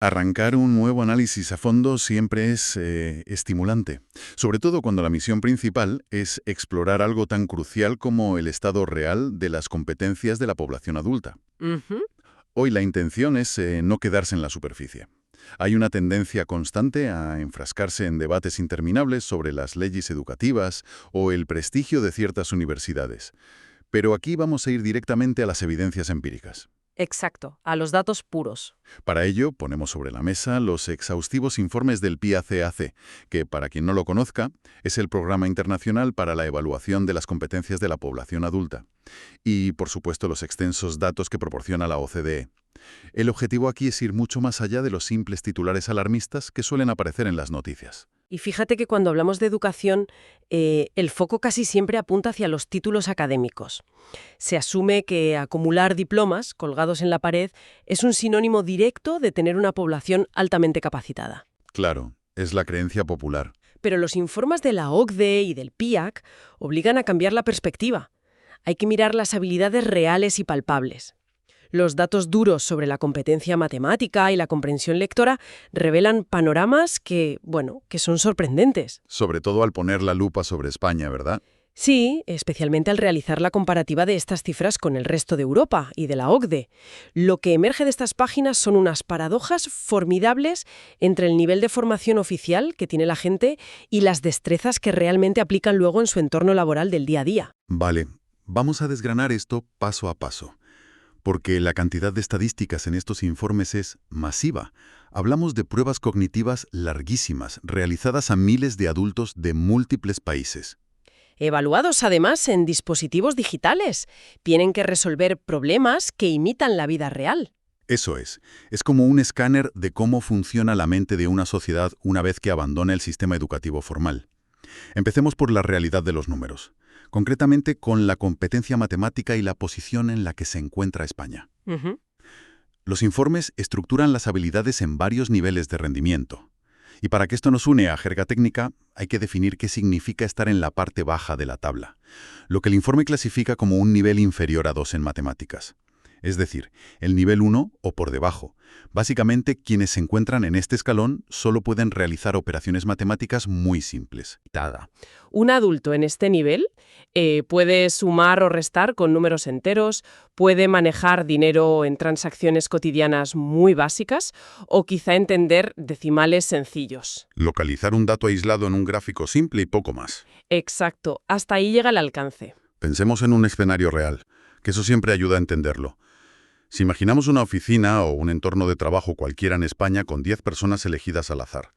Arrancar un nuevo análisis a fondo siempre es estimulante, sobre todo cuando la misión principal es explorar algo tan crucial como el estado real de las competencias de la población adulta. Ujú. Hoy la intención es no quedarse en la superficie. Hay una tendencia constante a enfrascarse en debates interminables sobre las leyes educativas o el prestigio de ciertas universidades. Pero aquí vamos a ir directamente a las evidencias empíricas. Exacto, a los datos puros. Para ello, ponemos sobre la mesa los exhaustivos informes del PIACAC, que, para quien no lo conozca, es el Programa Internacional para la Evaluación de las Competencias de la Población Adulta. Y, por supuesto, los extensos datos que proporciona la OCDE. El objetivo aquí es ir mucho más allá de los simples titulares alarmistas que suelen aparecer en las noticias. Y fíjate que cuando hablamos de educación, el foco casi siempre apunta hacia los títulos académicos. Se asume que acumular diplomas colgados en la pared es un sinónimo directo de tener una población altamente capacitada. Claro, es la creencia popular. Pero los informes de la OCDE y del PIAC obligan a cambiar la perspectiva. Hay que mirar las habilidades reales y palpables. Los datos duros sobre la competencia matemática y la comprensión lectora revelan panoramas que son sorprendentes. Sobre todo al poner la lupa sobre España, ¿verdad? Sí, especialmente al realizar la comparativa de estas cifras con el resto de Europa y de la OCDE. Lo que emerge de estas páginas son unas paradojas formidables entre el nivel de formación oficial que tiene la gente y las destrezas que realmente aplican luego en su entorno laboral del día a día. Vale, vamos a desgranar esto paso a paso. Porque la cantidad de estadísticas en estos informes es masiva. Hablamos de pruebas cognitivas larguísimas, realizadas a miles de adultos de múltiples países. Evaluados además en dispositivos digitales. Tienen que resolver problemas que imitan la vida real. Eso es como un escáner de cómo funciona la mente de una sociedad una vez que abandona el sistema educativo formal. Empecemos por la realidad de los números, concretamente con la competencia matemática y la posición en la que se encuentra España. Ujú. Los informes estructuran las habilidades en varios niveles de rendimiento. Y para que esto nos une a jerga técnica, hay que definir qué significa estar en la parte baja de la tabla, lo que el informe clasifica como un nivel inferior a 2 en matemáticas. Es decir, el nivel 1 o por debajo. Básicamente, quienes se encuentran en este escalón solo pueden realizar operaciones matemáticas muy simples. Un adulto en este nivel puede sumar o restar con números enteros, puede manejar dinero en transacciones cotidianas muy básicas o quizá entender decimales sencillos. Localizar un dato aislado en un gráfico simple y poco más. Exacto, hasta ahí llega el alcance. Pensemos en un escenario real, que eso siempre ayuda a entenderlo. Si imaginamos una oficina o un entorno de trabajo cualquiera en España con 10 personas elegidas al azar.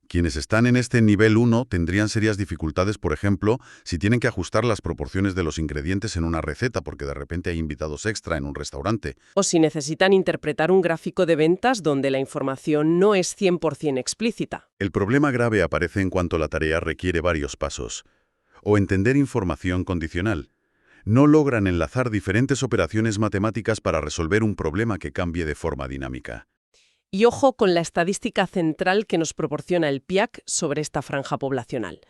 Quienes están en este nivel 1 tendrían serias dificultades, por ejemplo, si tienen que ajustar las proporciones de los ingredientes en una receta porque de repente hay invitados extra en un restaurante. O si necesitan interpretar un gráfico de ventas donde la información no es 100% explícita. El problema grave aparece en cuanto la tarea requiere varios pasos. O entender información condicional. No logran enlazar diferentes operaciones matemáticas para resolver un problema que cambie de forma dinámica. Y ojo con la estadística central que nos proporciona el PIAC sobre esta franja poblacional.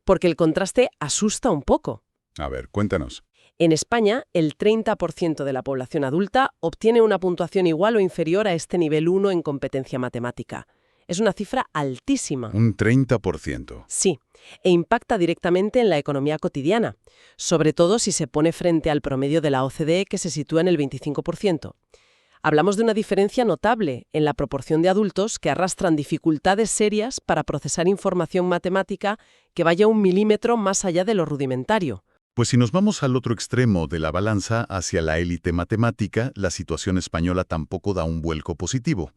Porque el contraste asusta un poco. A ver, cuéntanos. En España, el 30% de la población adulta obtiene una puntuación igual o inferior a este nivel 1 en competencia matemática. Es una cifra altísima. Un 30%. Sí, e impacta directamente en la economía cotidiana, sobre todo si se pone frente al promedio de la OCDE que se sitúa en el 25%. Hablamos de una diferencia notable en la proporción de adultos que arrastran dificultades serias para procesar información matemática que vaya un milímetro más allá de lo rudimentario. Pues si nos vamos al otro extremo de la balanza hacia la élite matemática, la situación española tampoco da un vuelco positivo.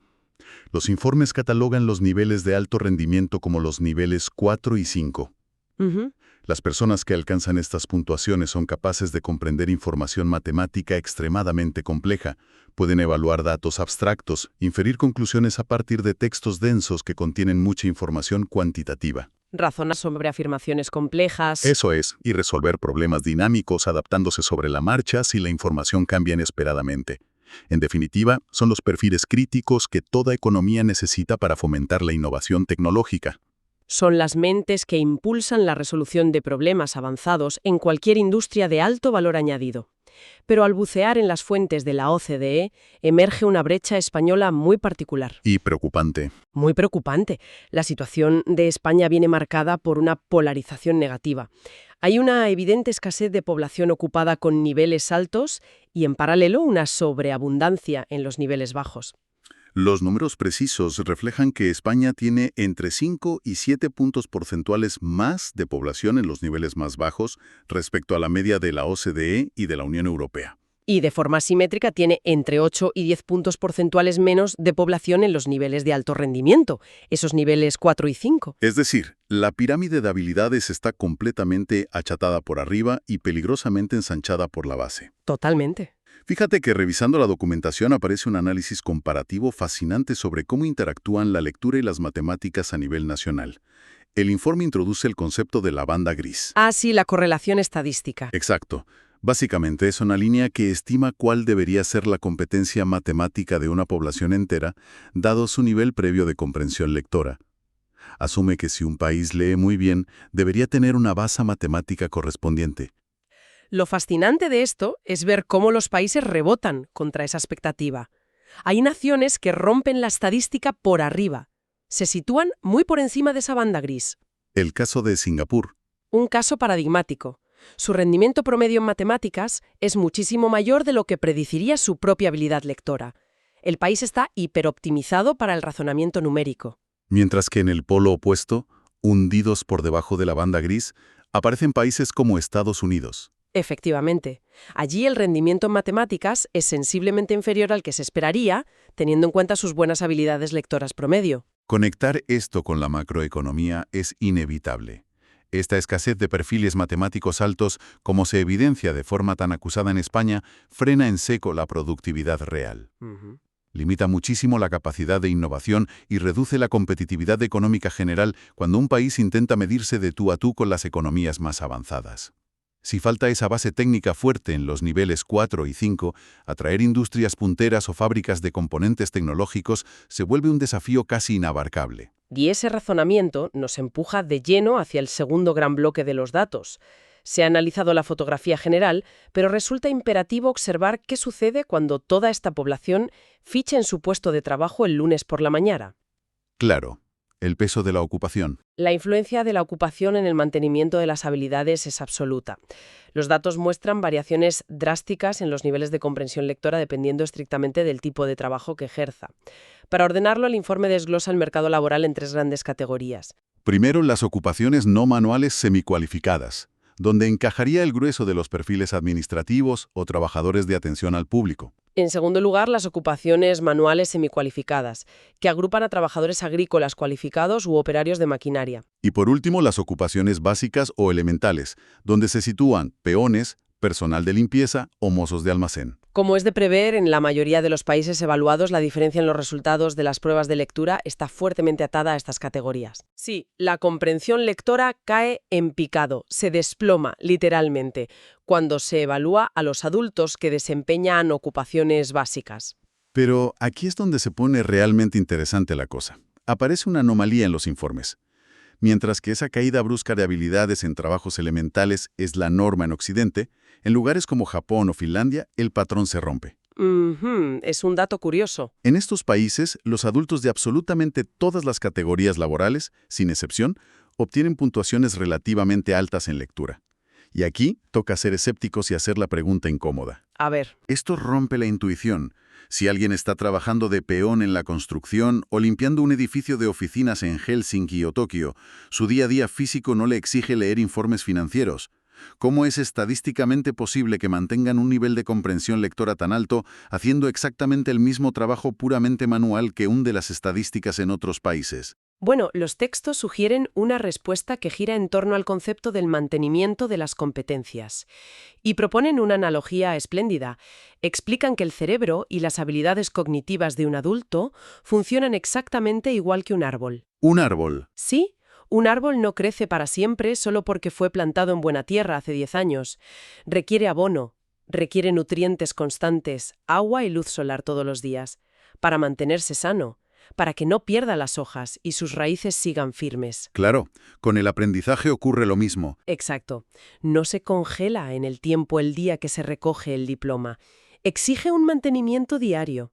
Los informes catalogan los niveles de alto rendimiento como los niveles 4 y 5. Ujú. Las personas que alcanzan estas puntuaciones son capaces de comprender información matemática extremadamente compleja, pueden evaluar datos abstractos, inferir conclusiones a partir de textos densos que contienen mucha información cuantitativa. Razonar sobre afirmaciones complejas. Eso es, y resolver problemas dinámicos adaptándose sobre la marcha si la información cambia inesperadamente. En definitiva, son los perfiles críticos que toda economía necesita para fomentar la innovación tecnológica. Son las mentes que impulsan la resolución de problemas avanzados en cualquier industria de alto valor añadido. Pero al bucear en las fuentes de la OCDE, emerge una brecha española muy particular. Y preocupante. Muy preocupante. La situación de España viene marcada por una polarización negativa. Hay una evidente escasez de población ocupada con niveles altos y, en paralelo, una sobreabundancia en los niveles bajos. Los números precisos reflejan que España tiene entre 5 y 7 puntos porcentuales más de población en los niveles más bajos respecto a la media de la OCDE y de la Unión Europea. Y de forma simétrica tiene entre 8 y 10 puntos porcentuales menos de población en los niveles de alto rendimiento, esos niveles 4 y 5. Es decir, la pirámide de habilidades está completamente achatada por arriba y peligrosamente ensanchada por la base. Totalmente. Fíjate que revisando la documentación aparece un análisis comparativo fascinante sobre cómo interactúan la lectura y las matemáticas a nivel nacional. El informe introduce el concepto de la banda gris. Ah, sí, la correlación estadística. Exacto. Básicamente es una línea que estima cuál debería ser la competencia matemática de una población entera, dado su nivel previo de comprensión lectora. Asume que si un país lee muy bien, debería tener una base matemática correspondiente. Lo fascinante de esto es ver cómo los países rebotan contra esa expectativa. Hay naciones que rompen la estadística por arriba. Se sitúan muy por encima de esa banda gris. El caso de Singapur. Un caso paradigmático. Su rendimiento promedio en matemáticas es muchísimo mayor de lo que predeciría su propia habilidad lectora. El país está hiperoptimizado para el razonamiento numérico. Mientras que en el polo opuesto, hundidos por debajo de la banda gris, aparecen países como Estados Unidos. Efectivamente. Allí el rendimiento en matemáticas es sensiblemente inferior al que se esperaría, teniendo en cuenta sus buenas habilidades lectoras promedio. Conectar esto con la macroeconomía es inevitable. Esta escasez de perfiles matemáticos altos, como se evidencia de forma tan acusada en España, frena en seco la productividad real. Limita muchísimo la capacidad de innovación y reduce la competitividad económica general cuando un país intenta medirse de tú a tú con las economías más avanzadas. Si falta esa base técnica fuerte en los niveles 4 y 5, atraer industrias punteras o fábricas de componentes tecnológicos se vuelve un desafío casi inabarcable. Y ese razonamiento nos empuja de lleno hacia el segundo gran bloque de los datos. Se ha analizado la fotografía general, pero resulta imperativo observar qué sucede cuando toda esta población ficha en su puesto de trabajo el lunes por la mañana. Claro, el peso de la ocupación. La influencia de la ocupación en el mantenimiento de las habilidades es absoluta. Los datos muestran variaciones drásticas en los niveles de comprensión lectora dependiendo estrictamente del tipo de trabajo que ejerza. Para ordenarlo, el informe desglosa el mercado laboral en 3 grandes categorías. Primero, las ocupaciones no manuales semicualificadas, donde encajaría el grueso de los perfiles administrativos o trabajadores de atención al público. En segundo lugar, las ocupaciones manuales semicualificadas, que agrupan a trabajadores agrícolas cualificados u operarios de maquinaria. Y por último, las ocupaciones básicas o elementales, donde se sitúan peones, personal de limpieza o mozos de almacén. Como es de prever, en la mayoría de los países evaluados, la diferencia en los resultados de las pruebas de lectura está fuertemente atada a estas categorías. Sí, la comprensión lectora cae en picado, se desploma, literalmente, cuando se evalúa a los adultos que desempeñan ocupaciones básicas. Pero aquí es donde se pone realmente interesante la cosa. Aparece una anomalía en los informes. Mientras que esa caída brusca de habilidades en trabajos elementales es la norma en Occidente, en lugares como Japón o Finlandia, el patrón se rompe. Es un dato curioso. En estos países, los adultos de absolutamente todas las categorías laborales, sin excepción, obtienen puntuaciones relativamente altas en lectura. Y aquí toca ser escépticos y hacer la pregunta incómoda. A ver. Esto rompe la intuición. Si alguien está trabajando de peón en la construcción o limpiando un edificio de oficinas en Helsinki o Tokio, su día a día físico no le exige leer informes financieros. ¿Cómo es estadísticamente posible que mantengan un nivel de comprensión lectora tan alto haciendo exactamente el mismo trabajo puramente manual que hunde las estadísticas en otros países? Bueno, los textos sugieren una respuesta que gira en torno al concepto del mantenimiento de las competencias. Y proponen una analogía espléndida. Explican que el cerebro y las habilidades cognitivas de un adulto funcionan exactamente igual que un árbol. Un árbol. Sí, un árbol no crece para siempre solo porque fue plantado en buena tierra hace 10 años. Requiere abono, requiere nutrientes constantes, agua y luz solar todos los días, para mantenerse sano, para que no pierda las hojas y sus raíces sigan firmes. Claro, con el aprendizaje ocurre lo mismo. Exacto. No se congela en el tiempo el día que se recoge el diploma. Exige un mantenimiento diario.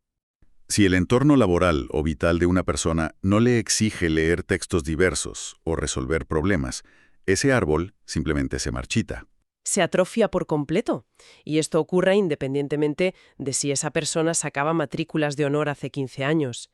Si el entorno laboral o vital de una persona no le exige leer textos diversos o resolver problemas, ese árbol simplemente se marchita. Se atrofia por completo. Y esto ocurre independientemente de si esa persona sacaba matrículas de honor hace 15 años.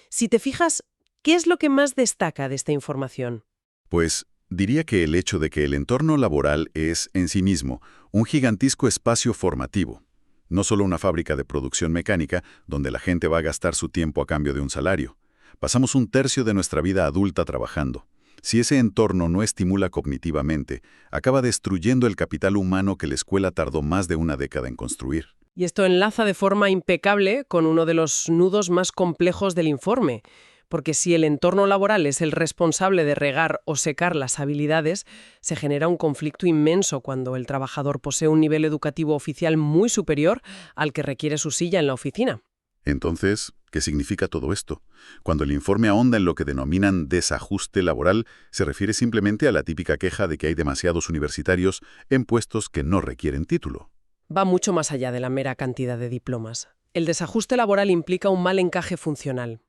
Si te fijas, ¿qué es lo que más destaca de esta información? Pues diría que el hecho de que el entorno laboral es, en sí mismo, un gigantesco espacio formativo. No solo una fábrica de producción mecánica donde la gente va a gastar su tiempo a cambio de un salario. Pasamos un tercio de nuestra vida adulta trabajando. Si ese entorno no estimula cognitivamente, acaba destruyendo el capital humano que la escuela tardó más de una década en construir. Y esto enlaza de forma impecable con uno de los nudos más complejos del informe. Porque si el entorno laboral es el responsable de regar o secar las habilidades, se genera un conflicto inmenso cuando el trabajador posee un nivel educativo oficial muy superior al que requiere su silla en la oficina. Entonces, ¿qué significa todo esto? Cuando el informe ahonda en lo que denominan desajuste laboral, se refiere simplemente a la típica queja de que hay demasiados universitarios en puestos que no requieren título. Va mucho más allá de la mera cantidad de diplomas. El desajuste laboral implica un mal encaje funcional.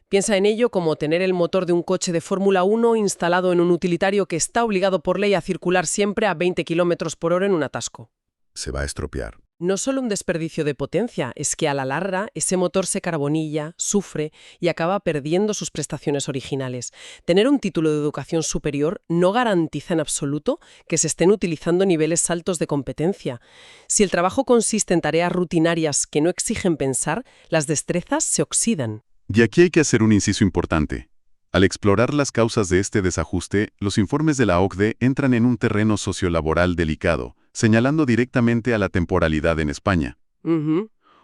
Piensa en ello como tener el motor de un coche de Fórmula 1 instalado en un utilitario que está obligado por ley a circular siempre a 20 km/h en un atasco. Se va a estropear. No solo un desperdicio de potencia, es que a la larga ese motor se carbonilla, sufre y acaba perdiendo sus prestaciones originales. Tener un título de educación superior no garantiza en absoluto que se estén utilizando niveles altos de competencia. Si el trabajo consiste en tareas rutinarias que no exigen pensar, las destrezas se oxidan. Y aquí hay que hacer un inciso importante. Al explorar las causas de este desajuste, los informes de la OCDE entran en un terreno sociolaboral delicado, señalando directamente a la temporalidad en España.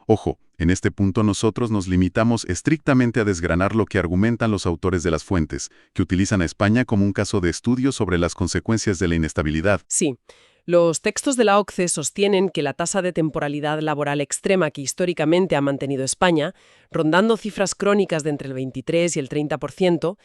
Ojo, en este punto nosotros nos limitamos estrictamente a desgranar lo que argumentan los autores de las fuentes, que utilizan a España como un caso de estudio sobre las consecuencias de la inestabilidad. Sí. Los textos de la OCDE sostienen que la tasa de temporalidad laboral extrema que históricamente ha mantenido España, rondando cifras crónicas de entre el 23 y el 30%,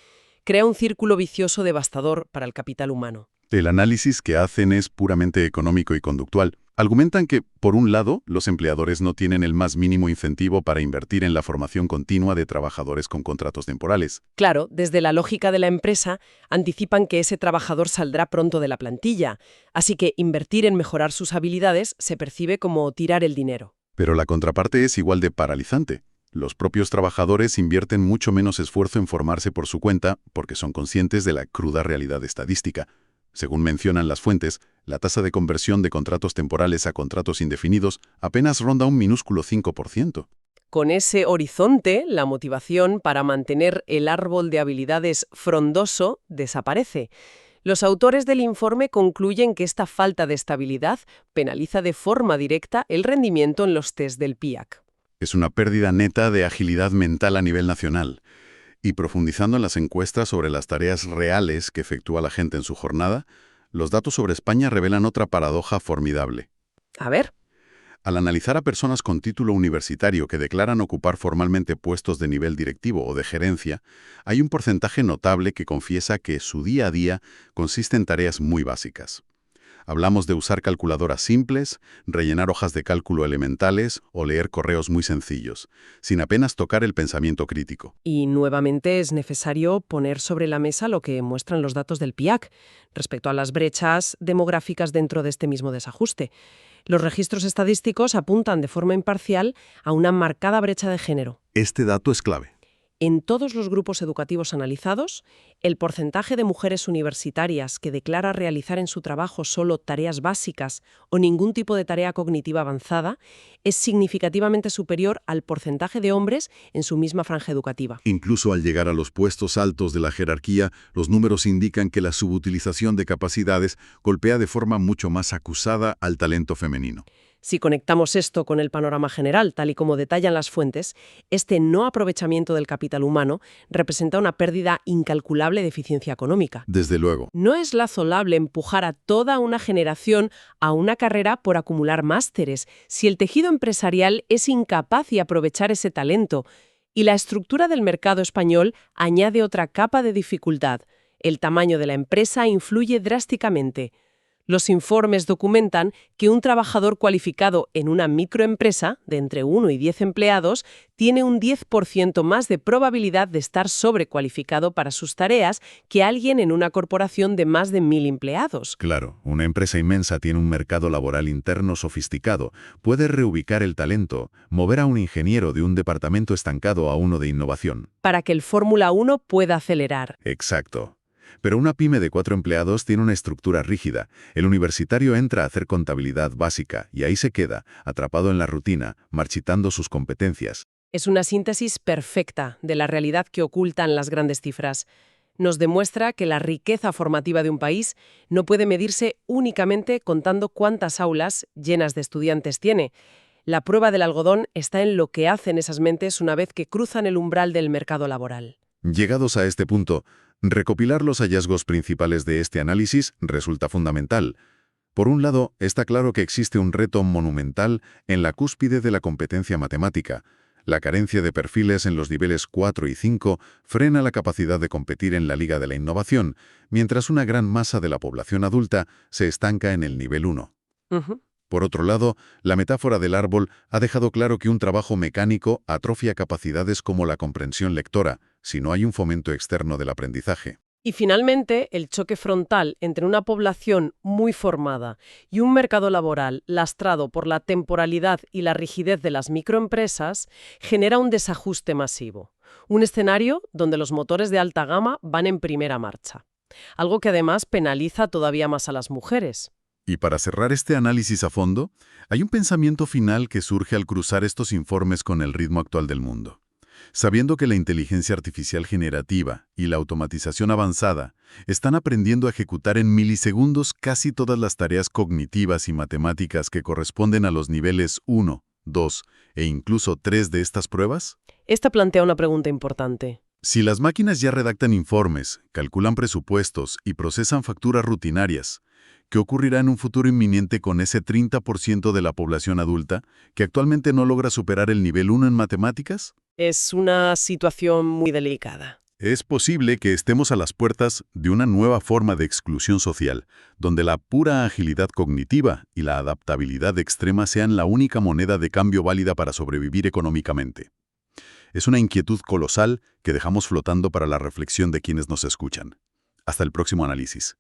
crea un círculo vicioso devastador para el capital humano. El análisis que hacen es puramente económico y conductual. Argumentan que, por un lado, los empleadores no tienen el más mínimo incentivo para invertir en la formación continua de trabajadores con contratos temporales. Claro, desde la lógica de la empresa, anticipan que ese trabajador saldrá pronto de la plantilla, así que invertir en mejorar sus habilidades se percibe como tirar el dinero. Pero la contraparte es igual de paralizante. Los propios trabajadores invierten mucho menos esfuerzo en formarse por su cuenta porque son conscientes de la cruda realidad estadística. Según mencionan las fuentes, la tasa de conversión de contratos temporales a contratos indefinidos apenas ronda un minúsculo 5%. Con ese horizonte, la motivación para mantener el árbol de habilidades frondoso desaparece. Los autores del informe concluyen que esta falta de estabilidad penaliza de forma directa el rendimiento en los test del PIAC. Es una pérdida neta de agilidad mental a nivel nacional. Y profundizando en las encuestas sobre las tareas reales que efectúa la gente en su jornada, los datos sobre España revelan otra paradoja formidable. A ver. Al analizar a personas con título universitario que declaran ocupar formalmente puestos de nivel directivo o de gerencia, hay un porcentaje notable que confiesa que su día a día consiste en tareas muy básicas. Hablamos de usar calculadoras simples, rellenar hojas de cálculo elementales o leer correos muy sencillos, sin apenas tocar el pensamiento crítico. Y nuevamente es necesario poner sobre la mesa lo que muestran los datos del PIAC respecto a las brechas demográficas dentro de este mismo desajuste. Los registros estadísticos apuntan de forma imparcial a una marcada brecha de género. Este dato es clave. En todos los grupos educativos analizados, el porcentaje de mujeres universitarias que declara realizar en su trabajo solo tareas básicas o ningún tipo de tarea cognitiva avanzada es significativamente superior al porcentaje de hombres en su misma franja educativa. Incluso al llegar a los puestos altos de la jerarquía, los números indican que la subutilización de capacidades golpea de forma mucho más acusada al talento femenino. Si conectamos esto con el panorama general, tal y como detallan las fuentes, este no aprovechamiento del capital humano representa una pérdida incalculable de eficiencia económica. Desde luego. No es razonable empujar a toda una generación a una carrera por acumular másteres si el tejido empresarial es incapaz de aprovechar ese talento. Y la estructura del mercado español añade otra capa de dificultad. El tamaño de la empresa influye drásticamente. Los informes documentan que un trabajador cualificado en una microempresa, de entre 1 y 10 empleados, tiene un 10% más de probabilidad de estar sobrecualificado para sus tareas que alguien en una corporación de más de 1.000 empleados. Claro, una empresa inmensa tiene un mercado laboral interno sofisticado, puede reubicar el talento, mover a un ingeniero de un departamento estancado a uno de innovación. Para que el Fórmula 1 pueda acelerar. Exacto. Pero una pyme de 4 empleados tiene una estructura rígida. El universitario entra a hacer contabilidad básica y ahí se queda, atrapado en la rutina, marchitando sus competencias. Es una síntesis perfecta de la realidad que ocultan las grandes cifras. Nos demuestra que la riqueza formativa de un país no puede medirse únicamente contando cuántas aulas llenas de estudiantes tiene. La prueba del algodón está en lo que hacen esas mentes una vez que cruzan el umbral del mercado laboral. Llegados a este punto, recopilar los hallazgos principales de este análisis resulta fundamental. Por un lado, está claro que existe un reto monumental en la cúspide de la competencia matemática. La carencia de perfiles en los niveles 4 y 5 frena la capacidad de competir en la liga de la innovación, mientras una gran masa de la población adulta se estanca en el nivel 1. Por otro lado, la metáfora del árbol ha dejado claro que un trabajo mecánico atrofia capacidades como la comprensión lectora, si no hay un fomento externo del aprendizaje. Y finalmente, el choque frontal entre una población muy formada y un mercado laboral lastrado por la temporalidad y la rigidez de las microempresas genera un desajuste masivo. Un escenario donde los motores de alta gama van en primera marcha. Algo que además penaliza todavía más a las mujeres. Y para cerrar este análisis a fondo, hay un pensamiento final que surge al cruzar estos informes con el ritmo actual del mundo. Sabiendo que la inteligencia artificial generativa y la automatización avanzada están aprendiendo a ejecutar en milisegundos casi todas las tareas cognitivas y matemáticas que corresponden a los niveles 1, 2 e incluso 3 de estas pruebas, Esta plantea una pregunta importante. si las máquinas ya redactan informes, calculan presupuestos y procesan facturas rutinarias, ¿qué ocurrirá en un futuro inminente con ese 30% de la población adulta que actualmente no logra superar el nivel 1 en matemáticas? Es una situación muy delicada. Es posible que estemos a las puertas de una nueva forma de exclusión social, donde la pura agilidad cognitiva y la adaptabilidad extrema sean la única moneda de cambio válida para sobrevivir económicamente. Es una inquietud colosal que dejamos flotando para la reflexión de quienes nos escuchan. Hasta el próximo análisis.